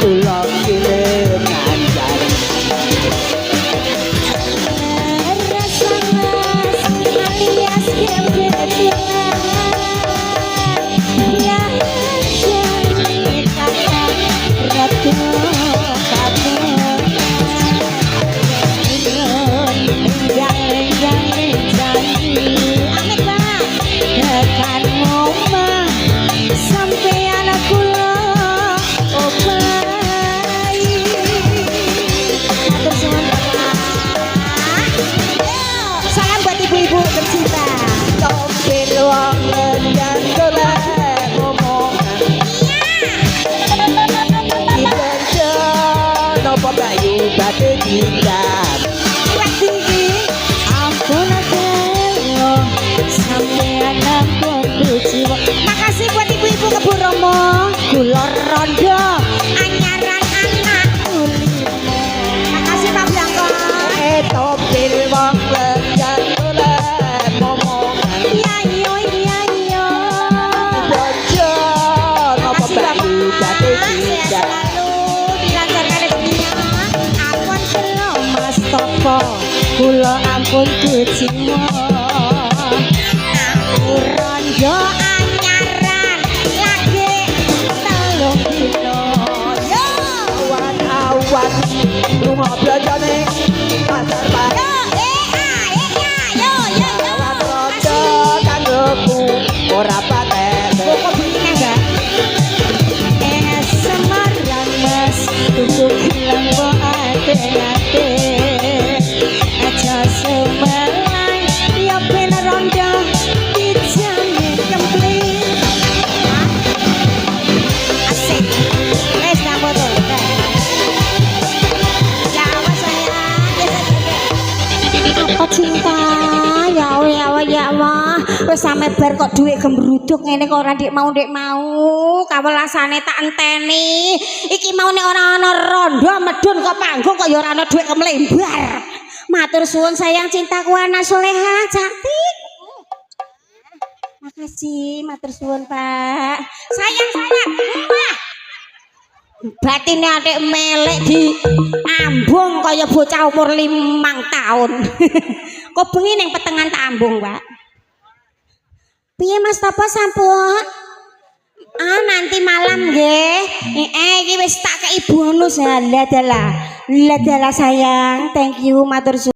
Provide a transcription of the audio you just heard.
kula kirim ngancani rasa mas alias kebetulan ya jadi kakak ratu ibu tercinta topir wong ngendang golek omongan dikerja nopo bayu bate dindam waktu ini ampun aku sampean aku jiwa. Makasih buat ibu-ibu Kebun Romo Kulor Rondo anyaran anak ulimo. Makasih Pak Blanko topir wong ngendang golek omongan iya dikerja nopo bayu bate dindam dilancarkan rezekinya ampun kelo Mas Topo kula ampun kucimo aku rondo anyaran lagi telung dino yo awan rumah belanjane pasar baru awan rondo kanggoku ora paten kok begini enggak Semarang Mas tuku bilang kok ate-ate aja Semarang ya ben rondo dijane kemplit asik wes tak foto ya awas sayang apa cinta ya Allah wis sampe bar kok dhuwit gembruduk ngene kok ora ndek mau kawelasane tak enteni iki mau nek ora ana rondo medun kok panggung kok ya ora ana dhuwit kemlembar matur suwun sayang cintaku anak soleha cantik makasih matur suwun Pak sayang batine atik melek di ambung kaya bocah umur 5 tahun kok bengi ning petengan tak ambung Pak piye Mas Topo sampun nanti malam nggih iki wis tak kei bonus lah dalah sayang thank you matur